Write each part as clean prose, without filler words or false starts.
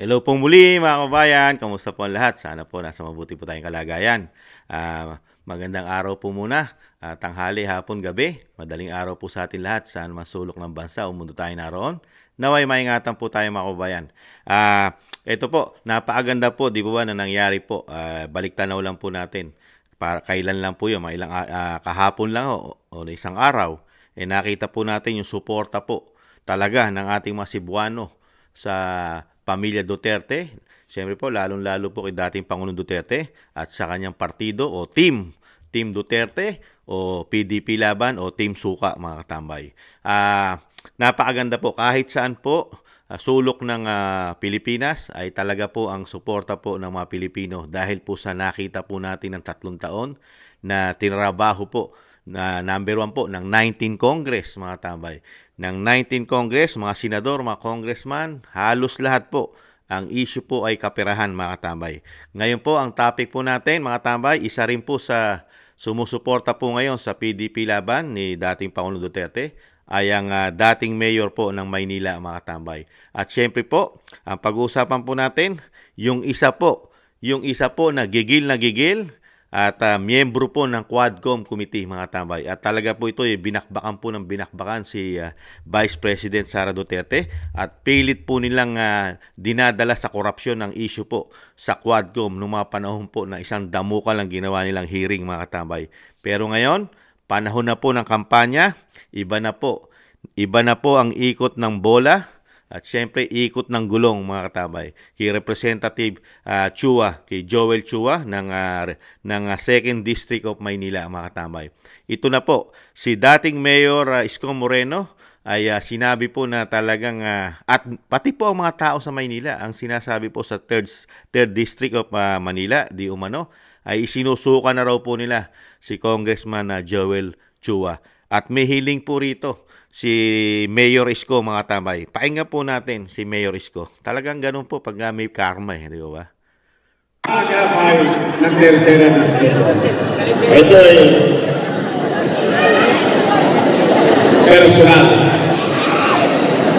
Hello pong muli mga kabayan, kamusta po ang lahat? Sana po nasa mabuti po tayong kalagayan. Magandang araw po muna, tanghali, hapon, gabi. Madaling araw po sa atin lahat, saan man sulok ng bansa o mundo tayo naroon. Naway maingatan po tayo mga kabayan. Ito po, napakaganda po, di ba na nangyari po. Balik tanaw lang po natin. Para kailan lang po yun, mga ilang kahapon lang o isang araw. Nakita po natin yung suporta po talaga ng ating mga Cebuano sa pamilya Duterte. Siyempre po, lalong-lalo po kay dating Pangulong Duterte at sa kanyang partido o Team Duterte o PDP Laban o Team Suka, mga katambay. Napakaganda po. Kahit saan po, sulok ng Pilipinas ay talaga po ang suporta po ng mga Pilipino dahil po sa nakita po natin ng 3 taon na tinrabaho po na number 1 po ng 19 Congress, mga tambay. Ng 19 Congress, mga senador, mga congressman, halos lahat po. Ang issue po ay kaperahan, mga tambay. Ngayon po, ang topic po natin, mga tambay, isa rin po sa sumusuporta po ngayon sa PDP Laban ni dating Pangulong Duterte ay ang dating mayor po ng Maynila, mga tambay. At syempre po, ang pag-uusapan po natin, yung isa po na gigil at miyembro po ng Quadcom Committee, mga tambay. At talaga po ito binakbakan si Vice President Sara Duterte at pilit po nilang dinadala sa korupsyon ng issue po sa Quadcom noong mga panahon po na isang damuka lang ginawa nilang hearing, mga tambay. Pero ngayon, panahon na po ng kampanya, iba na po ang ikot ng bola. At syempre, ikot ng gulong, mga katabay. Kay Representative kay Joel Chua ng 2nd District of Maynila, mga katabay. Ito na po, si dating Mayor Isko Moreno ay sinabi po na talagang, at pati po ang mga tao sa Maynila, ang sinasabi po sa 3rd District of Manila, di umano, ay isinusuka na raw po nila si Congressman Joel Chua. At may hiling po rito si Mayor Isko, mga tambay. Pakinggan po natin si Mayor Isko. Talagang ganun po pag may karma, di ba? Ay ng tercera distrito. Ito ay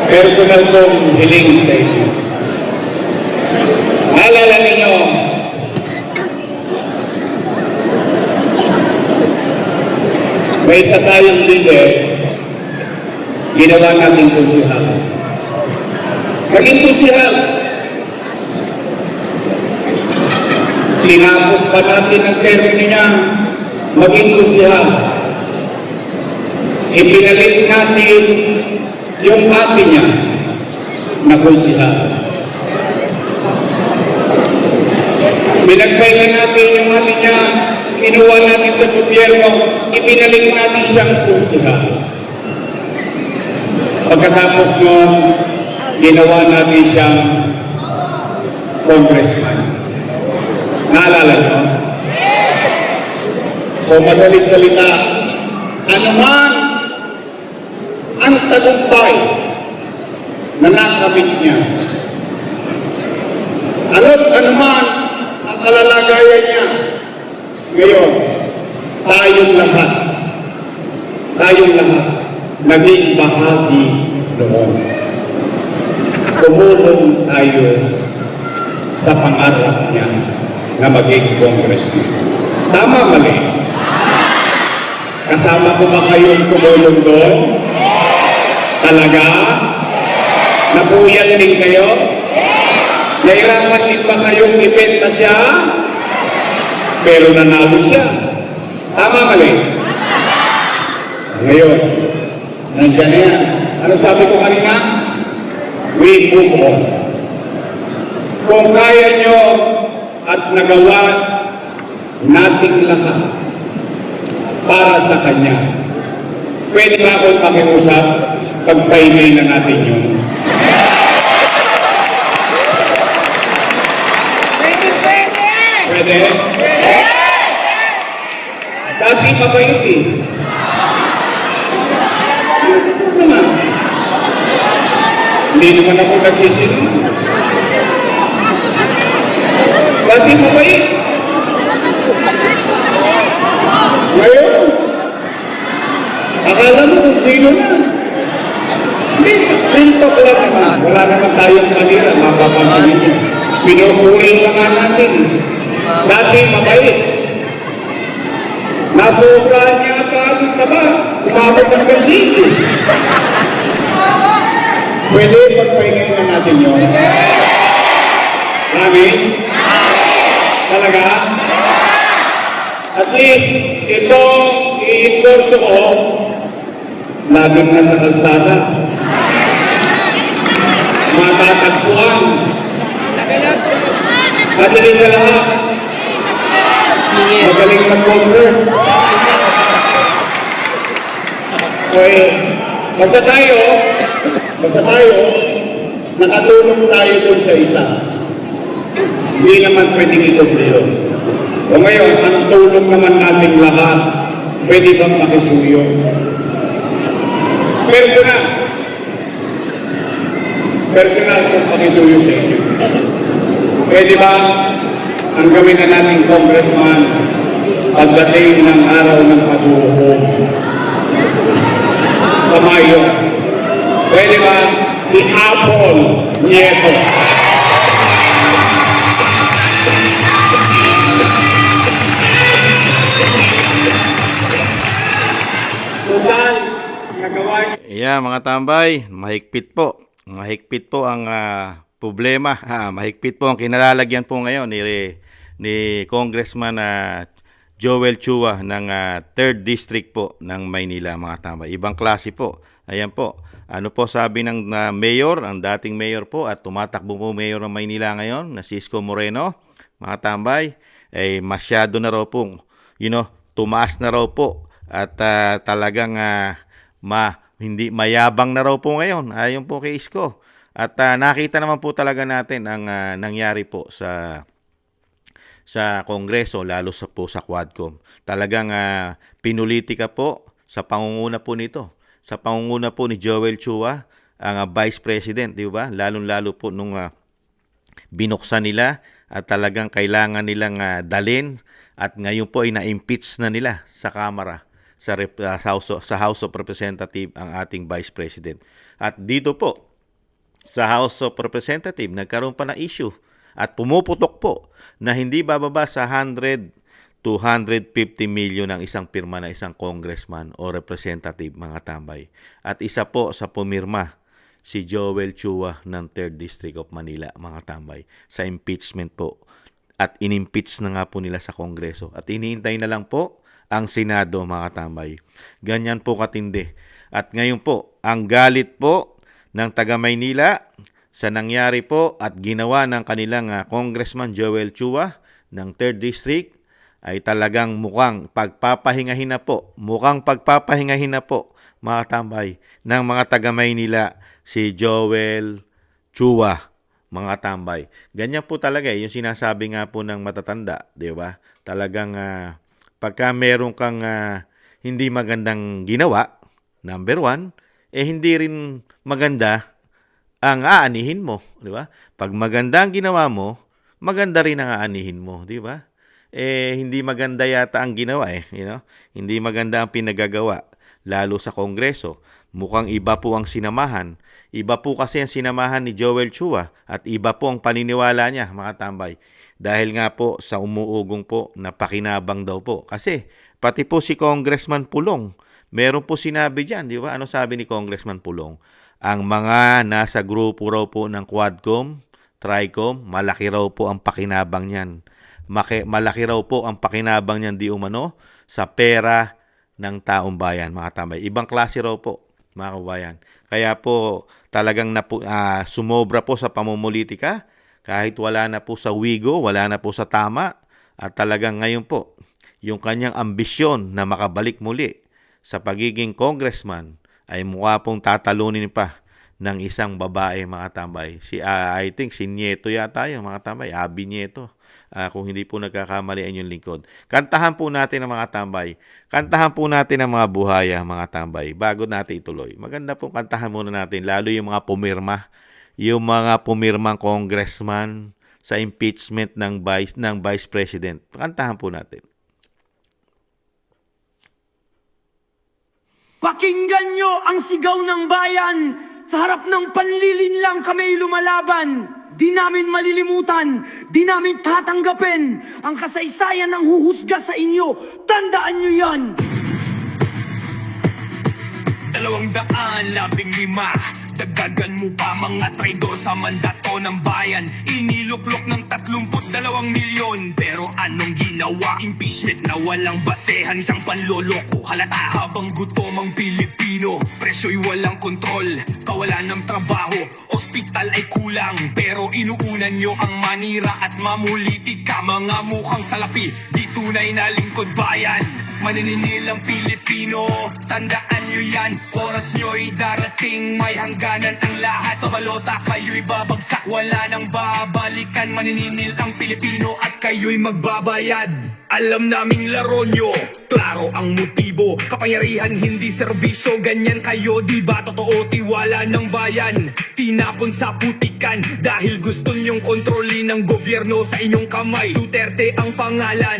personal kong hiling sa inyo. Naalala ninyo, may isa tayong leader, ginawa natin kusihal. Naging kusihal. Tinapos pa natin ang termino niya, maging kusihal. Ipinalik natin yung ate niya na kusihal. Pinagpahinga natin yung ate niya, kinuha natin sa gobyerno, ipinalik natin siyang kusihal. Pagkatapos nun, ginawa natin siyang congressman. Naalala nyo? So, madalit salita, anuman ang tagumpay na nakamit niya, anuman ang kalalagayan niya, ngayon, tayong lahat, naging bahagi noon. Tumulong tayo sa pangarap niya na maging congressman. Tama, mali? Kasama ko ba kayong tumulong doon? Talaga? Napuyan din kayo? Nahirapan din ba kayong ibenta siya? Pero nanalo siya. Tama, mali? Ngayon, nandiyan na yan. Ano sabi ko kanina? We move on. Kung kaya nyo at nagawa nating lahat para sa Kanya, pwede ba akong pakiusap? Pagpahinay na natin yun. Pwede? Dati mabait eh. Hindi naman ako nagsisinungaling. Dati mabait. Ngayon, akala mo sino na. Hindi, real talk lang naman. Wala naman tayong manira. napapansin niyo. Pinupuri pa nga natin. Dati mabait. Nasobrahan niya ata ang taba. Umabot ang gandito. Pwede pagpahingin na natin yun. Promise? Talaga? At least, ito i-endorse ko, laging nasa kalsada. Matatagpuan. At din sa lahat, magaling mag-concert. Okay, basta tayo, nakatulong tayo dun sa isa. Hindi naman pwedeng ituloy yun. O ngayon, ang tulong naman nating lahat, pwede bang makisuyo? Personal kung pakisuyo sa inyo. Pwede ba ang gawin na nating congressman pagdating ng araw ng paghuhukom sa Mayo? Pwede ba si Apple Nieto? Total, nagawa niyo. Yeah, mga tambay, mahigpit po. Mahigpit po ang problema. Mahigpit po ang kinalalagyan po ngayon ni Congressman Joel Chua ng 3rd District po ng Maynila, mga tambay. Ibang klase po. Ayan po. Ano po sabi ng mayor, ang dating mayor po at tumatakbo po mayor ng Maynila ngayon, na si Isko Moreno, mga tambay, ay masyado na raw po, tumaas na raw po at talagang hindi mayabang na raw po ngayon. Ayon po kay Isko. At nakita naman po talaga natin ang nangyari po sa Kongreso, lalo sa Quadcom. Talagang pinulitika po sa pangunguna po nito. Sa pangunguna po ni Joel Chua, ang Vice President, di ba? Lalong-lalo po nung binuksan nila at talagang kailangan nilang dalin at ngayon po ay na-impeach na nila sa Kamara, sa House of Representatives ang ating Vice President. At dito po, sa House of Representatives, nagkaroon pa ng issue at pumuputok po na hindi bababa sa 100 to 150 million ang isang pirma na isang congressman o representative, mga tambay. At isa po sa pumirma, si Joel Chua ng 3rd District of Manila, mga tambay, sa impeachment po. At inimpeach na nga po nila sa Kongreso. At iniintay na lang po ang Senado, mga tambay. Ganyan po katindi. At ngayon po, ang galit po ng taga Maynila sa nangyari po at ginawa ng kanilang Congressman Joel Chua ng 3rd District ay talagang mukhang pagpapahingahin na po, mga tambay, ng mga taga Maynila si Joel Chua, mga tambay. Ganyan po talaga yung sinasabi nga po ng matatanda, di ba? Talagang pagka meron kang hindi magandang ginawa, number 1, hindi rin maganda ang aanihin mo, di ba? Pag maganda ang ginawa mo, maganda rin ang aanihin mo, di ba? Hindi maganda yata ang ginawa Hindi maganda ang pinagagawa, lalo sa Kongreso. Mukhang iba po ang sinamahan. Iba po kasi ang sinamahan ni Joel Chua at iba po ang paniniwala niya, mga tambay. Dahil nga po sa umuugong po na pakinabang daw po. Kasi pati po si Congressman Pulong, meron po sinabi diyan, di ba? Ano sabi ni Congressman Pulong? Ang mga nasa grupo raw po ng Quadcom, Tricom, malaki raw po ang pakinabang niyan. Malaki raw po ang pakinabang niyan di umano sa pera ng taong bayan, mga tambay. Ibang klase raw po, mga kabayan. Kaya po talagang sumobra po sa pamumulitika, kahit wala na po sa wigo, wala na po sa tama, at talagang ngayon po, yung kanyang ambisyon na makabalik muli sa pagiging congressman ay mukha pong tatalunin pa ng isang babae, mga tambay. I think si Nieto yata yun, mga tambay. Abby Nieto. Kung hindi po nagkakamali ang inyong lingkod. Kantahan po natin ang mga tambay. Kantahan po natin ang mga buhaya, mga tambay, bago natin ituloy. Maganda po kantahan muna natin, lalo yung mga pumirma. Yung mga pumirmang congressman sa impeachment ng Vice President. Kantahan po natin. Pakinggan nyo ang sigaw ng bayan. Sa harap ng panlilinlang kami lumalaban. Di namin malilimutan, di namin tatanggapin ang kasaysayan ng huhusga sa inyo. Tandaan nyo yan! 215, dagdagan mo pa mga traidor sa mandato ng bayan. Iniluklok ng 32 milyon, pero anong ginawa? Impeachment na walang basehan, isang panloloko. Halata habang gutom ang Pilipino, presyo'y walang kontrol, kawalan ng trabaho, ospital ay kulang. Pero inuunan nyo ang manira at mamulitika, mga mukhang salapi, di tunay na lingkod bayan. Maniningil ang Pilipino, tandaan nyo yan, oras nyo'y darating, may hangganan ang lahat. Sa balota kayo'y babagsak, wala nang babalikan. Maniningil ang Pilipino at kayo'y magbabayad. Alam naming laro nyo, klaro ang motibo, kapangyarihan hindi serbisyo, ganyan kayo di ba totoo? Tiwala ng bayan, tinapon sa putikan, dahil gusto nyong kontrolin ng gobyerno sa inyong kamay. Duterte ang pangalan,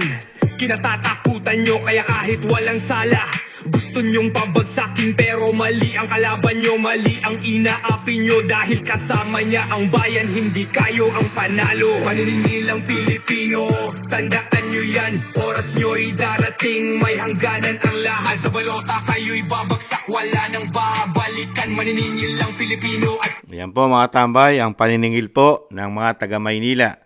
kinatatakutan nyo kaya kahit walang sala, gusto nyong pabagsakin pero mali ang kalaban nyo, mali ang inaapi nyo, dahil kasama niya ang bayan, hindi kayo ang panalo. Maniningil ang Pilipino, tandaan nyo yan, oras nyo'y darating, may hangganan ang lahat. Sa balota kayo'y babagsak, wala nang babalikan. Maniningil ang Pilipino at Yan po mga tambay, ang paniningil po ng mga taga Maynila.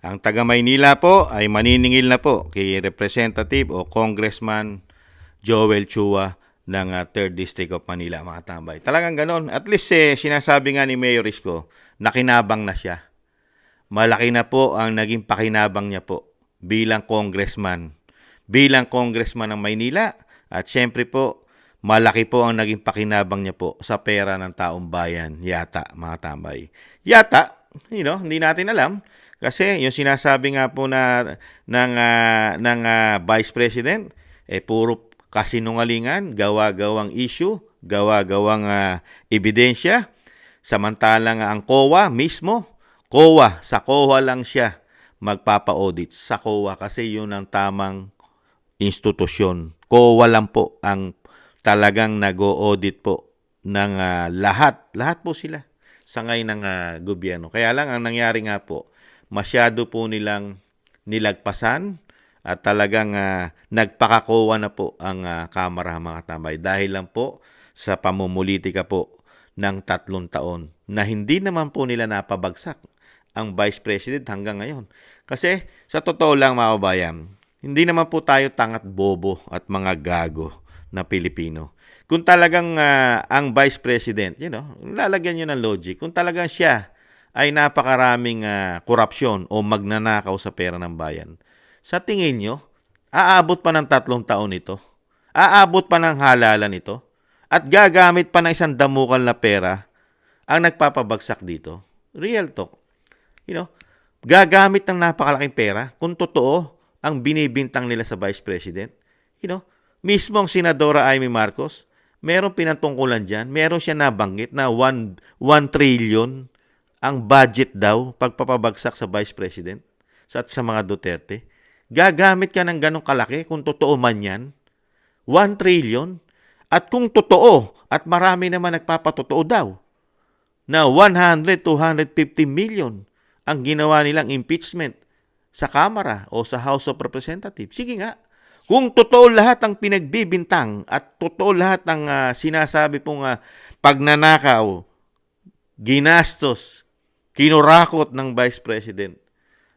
Ang taga Maynila po ay maniningil na po kay Representative o Congressman Joel Chua ng 3rd District of Manila, mga tambay. Talagang ganon. At least sinasabi nga ni Mayor Isko, nakinabang na siya. Malaki na po ang naging pakinabang niya po bilang congressman. Bilang congressman ng Maynila. At syempre po, malaki po ang naging pakinabang niya po sa pera ng taong bayan. Yata, mga tambay. Yata, hindi natin alam. Kasi yung sinasabi nga po ng Vice President, puro kasinungalingan, gawa-gawang issue, gawa-gawang ebidensya. Samantalang ang COA mismo, sa COA lang siya magpapa-audit. Sa COA kasi yun ang tamang institusyon. COA lang po ang talagang nag-o-audit po ng lahat. Lahat po sila sa ngayon ng gobyerno. Kaya lang ang nangyari nga po, masyado po nilang nilagpasan at talagang nagpakakuha na po ang Kamara, mga tambay, dahil lang po sa pamumulitika po ng 3 taon na hindi naman po nila napabagsak ang Vice President hanggang ngayon. Kasi sa totoo lang, mga kabayan, hindi naman po tayo tangat bobo at mga gago na Pilipino. Kung talagang ang Vice President, lalagyan nyo ng logic, kung talagang siya ay napakaraming korupsyon o magnanakaw sa pera ng bayan, sa tingin nyo, aabot pa ng 3 taon ito? Aabot pa ng halalan ito? At gagamit pa ng isang damukal na pera ang nagpapabagsak dito? Real talk. Gagamit ng napakalaking pera kung totoo ang binibintang nila sa Vice President. Mismo ang Senadora Amy Marcos, meron pinatungkulan dyan, meron siya nabanggit na 1 trillion ang budget daw pagpapabagsak sa Vice President at sa mga Duterte. Gagamit ka ng ganong kalaki kung totoo man yan. 1 trillion. At kung totoo, at marami naman nagpapatotoo daw, na 100-250 million ang ginawa nilang impeachment sa Kamara o sa House of Representatives. Sige nga, kung totoo lahat ang pinagbibintang at totoo lahat ng sinasabi pong pagnanakaw, ginastos, kinurakot ng Vice President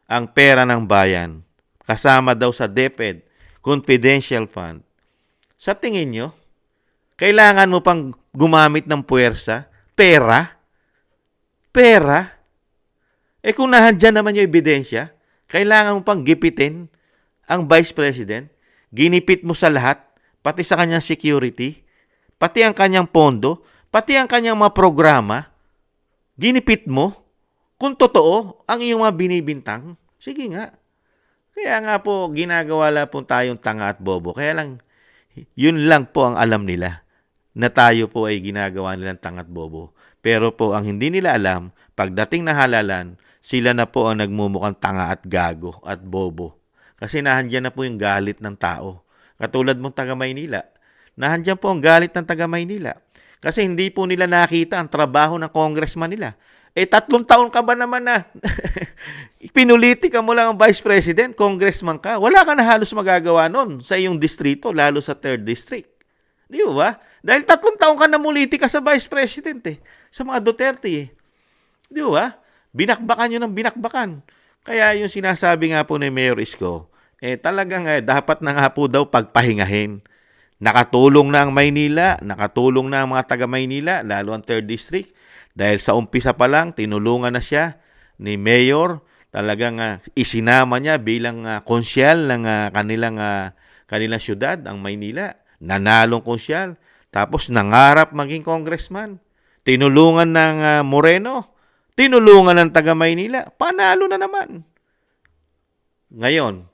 ang pera ng bayan, kasama daw sa DepEd, confidential fund, sa tingin nyo, kailangan mo pang gumamit ng puwersa? Pera? Kung nandyan naman yung ebidensya, kailangan mo pang gipitin ang Vice President? Ginipit mo sa lahat, pati sa kanyang security, pati ang kanyang pondo, pati ang kanyang mga programa, ginipit mo? Kung totoo ang iyong mga binibintang, sige nga. Kaya nga po, ginagawa lang po tayong tanga at bobo. Kaya lang, yun lang po ang alam nila, na tayo po ay ginagawa nilang tanga at bobo. Pero po, ang hindi nila alam, pagdating na halalan, sila na po ang nagmumukhang tanga at gago at bobo. Kasi nahandyan na po yung galit ng tao. Katulad mong taga Maynila, nahandyan po ang galit ng taga Maynila. Kasi hindi po nila nakita ang trabaho ng congressman nila. 3 taon ka ba naman na pinulitika mo lang ang Vice President, congressman ka, wala ka na halos magagawa nun sa iyong distrito, lalo sa 3rd District. Di ba? Dahil 3 taon ka na mulitika sa Vice President sa mga Duterte Di ba? Binakbakan nyo ng binakbakan. Kaya yung sinasabi nga po ni Mayor Isko, talagang dapat na nga po daw pagpahingahin. Nakatulong na ang Maynila, nakatulong na ang mga taga Maynila, lalo ang 3rd District. Dahil sa umpisa pa lang, tinulungan na siya ni Mayor. Talagang isinama niya bilang konsyal ng kanilang syudad, ang Maynila. Nanalong konsyal. Tapos nangarap maging congressman. Tinulungan ng Moreno. Tinulungan ng taga Maynila. Panalo na naman. Ngayon,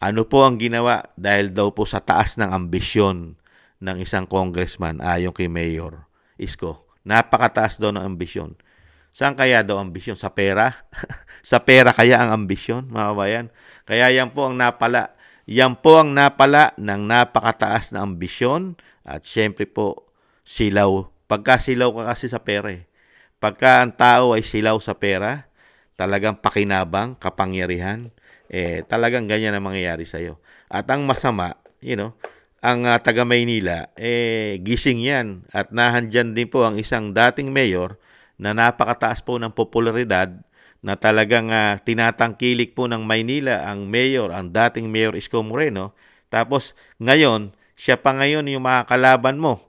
ano po ang ginawa? Dahil daw po sa taas ng ambisyon ng isang congressman ayon kay Mayor Isko. Napakataas daw ng ambisyon. Saan kaya daw ambisyon? Sa pera? Sa pera kaya ang ambisyon, mga kabayan? Kaya yan po ang napala. Yan po ang napala ng napakataas na ambisyon at syempre po silaw. Pagka silaw ka kasi sa pera Pagka ang tao ay silaw sa pera, talagang pakinabang, kapangyarihan, talagang ganyan ang mangyayari sa'yo. At ang masama, ang taga Maynila, gising yan. At nahandyan din po ang isang dating mayor na napakataas po ng popularidad na talagang tinatangkilik po ng Maynila ang mayor, ang dating Mayor Isko Moreno. Tapos ngayon, siya pa ngayon yung makakalaban mo.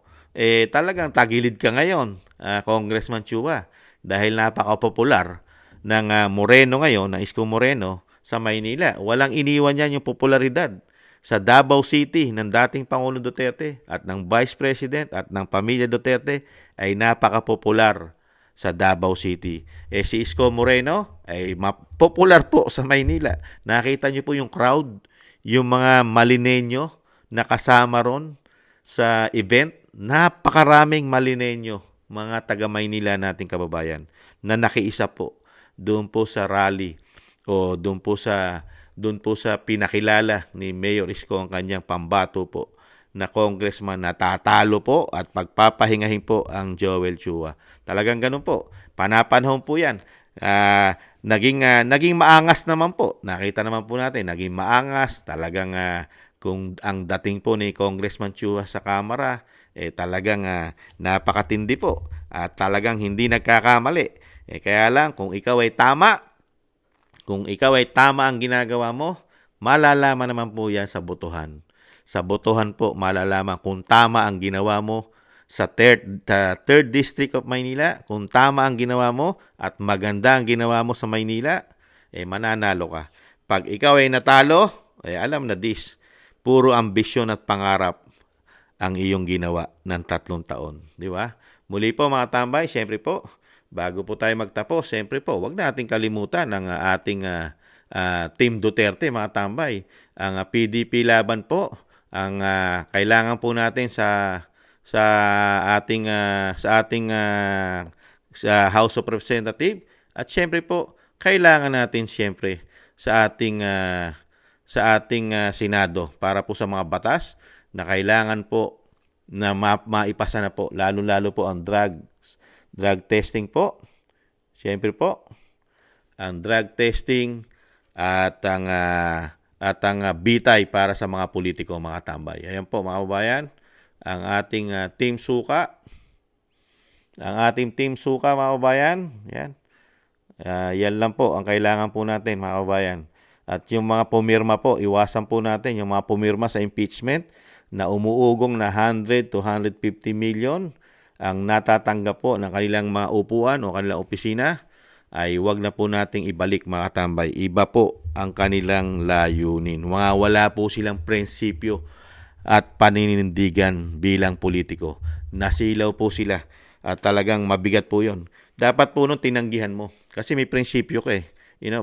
Talagang tagilid ka ngayon, Congressman Chua. Dahil napaka-popular ng Moreno ngayon, ng Isko Moreno sa Maynila. Walang iniwan yan yung popularidad sa Davao City ng dating Pangulong Duterte at ng Vice President at ng pamilya Duterte ay napaka-popular sa Davao City. Si Isko Moreno ay popular po sa Maynila. Nakita niyo po yung crowd, yung mga Malinenyo na kasama ron sa event. Napakaraming Malinenyo, mga taga Maynila nating kababayan na nakiisa po doon po sa rally o doon po sa pinakilala ni Mayor Isko ang kanyang pambato po na congressman na tatalo po at pagpapahingahin po ang Joel Chua. Talagang ganun po. Panapanahon po yan. Naging maangas naman po. Nakita naman po natin, naging maangas. Talagang kung ang dating po ni Congressman Chua sa Kamara, talagang napakatindi po. At talagang hindi nagkakamali. Kaya lang, kung ikaw ay tama ang ginagawa mo, malalaman naman po yan sa botohan. Sa botohan po, malalaman kung tama ang ginawa mo sa 3rd District of Maynila, kung tama ang ginawa mo at maganda ang ginawa mo sa Maynila, mananalo ka. Pag ikaw ay natalo, alam na puro ambisyon at pangarap ang iyong ginawa ng 3 taon. Di ba? Muli po mga tambay, siyempre po, bago po tayo magtapos, siyempre po, wag nating kalimutan ang ating Team Duterte, mga tambay. Ang PDP laban po, ang kailangan po natin sa ating House of Representatives at siyempre po kailangan natin siyempre sa ating Senado para po sa mga batas na kailangan po na maipasa na po, lalo-lalo po ang drug testing po. Siyempre po, ang drug testing at ang bitay para sa mga politiko, mga tambay. Ayan po mga kababayan, ang ating Team Suka. Ang ating Team Suka, mga kababayan. Yan. Yan lang po ang kailangan po natin, mga kababayan. At yung mga pumirma po, iwasan po natin yung mga pumirma sa impeachment na umuugong na 100 to 150 million ang natatanggap po ng kanilang mga upuan o kanilang opisina, ay wag na po nating ibalik, mga tambay. Iba po ang kanilang layunin. Wala po silang prinsipyo at paninindigan bilang politiko. Nasilaw po sila at talagang mabigat po yon. Dapat po nung tinanggihan mo kasi may prinsipyo ka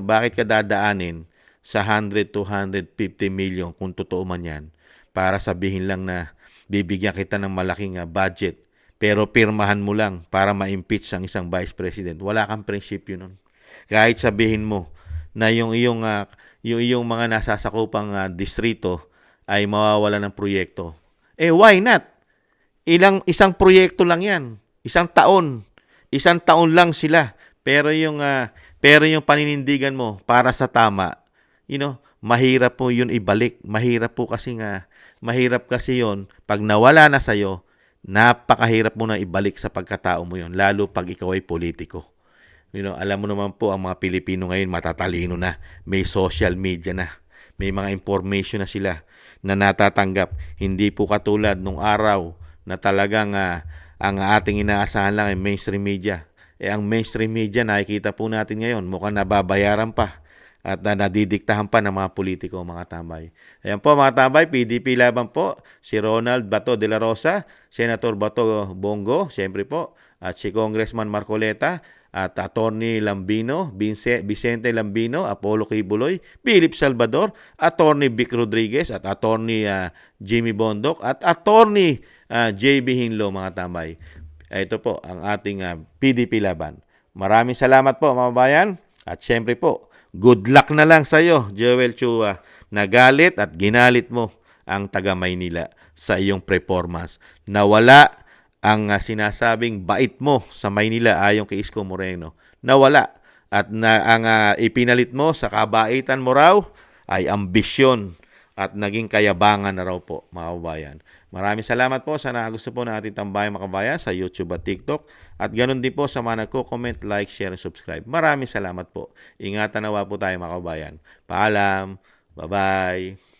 bakit ka dadaanin sa 100 to 150 million kung totoo man yan para sabihin lang na bibigyan kita ng malaking budget pero pirmahan mo lang para ma-impeach ang isang vice president. Wala kang prinsipyo nun. Kahit sabihin mo na yung iyong mga nasasakupang distrito ay mawawala ng proyekto. Why not? Isang proyekto lang yan. Isang taon lang sila. Pero yung paninindigan mo para sa tama, mahirap po yun ibalik. Mahirap kasi yun pag nawala na sa'yo, napakahirap mo na ibalik sa pagkatao mo yun, lalo pag ikaw ay politiko. Alam mo naman po, ang mga Pilipino ngayon matatalino na. May social media na. May mga information na sila na natatanggap. Hindi po katulad nung araw na talagang ang ating inaasahan lang ay mainstream media. Ang mainstream media, nakikita po natin ngayon, mukhang nababayaran pa at nadidiktahan pa ng mga politiko, mga tambay. Ayan po mga tambay, PDP laban po, si Ronald Bato de la Rosa, Senator Bato Bongo, siyempre po, at si Congressman Marcoleta, at Attorney Lambino, Vicente Lambino, Apollo Kibuloy, Philip Salvador, Attorney Vic Rodriguez, at Attorney Jimmy Bondok, at Attorney JB Hinlo, mga tambay. Ito po ang ating PDP laban. Maraming salamat po mga bayan. At syempre po, good luck na lang sa iyo, Joel Chua. Nagalit at ginalit mo ang taga Maynila sa iyong performance. Nawala ang sinasabing bait mo sa Maynila ayon kay Isko Moreno. Nawala. At ang ipinalit mo sa kabaitan mo raw ay ambisyon at naging kayabangan na raw po, mga kabayan. Maraming salamat po. Sana gusto po ng ating tambayang mga kabayan sa YouTube at TikTok. At ganun din po sa mga nagko-comment, like, share, and subscribe. Maraming salamat po. Ingatan nawa po tayo mga kabayan. Paalam. Bye-bye.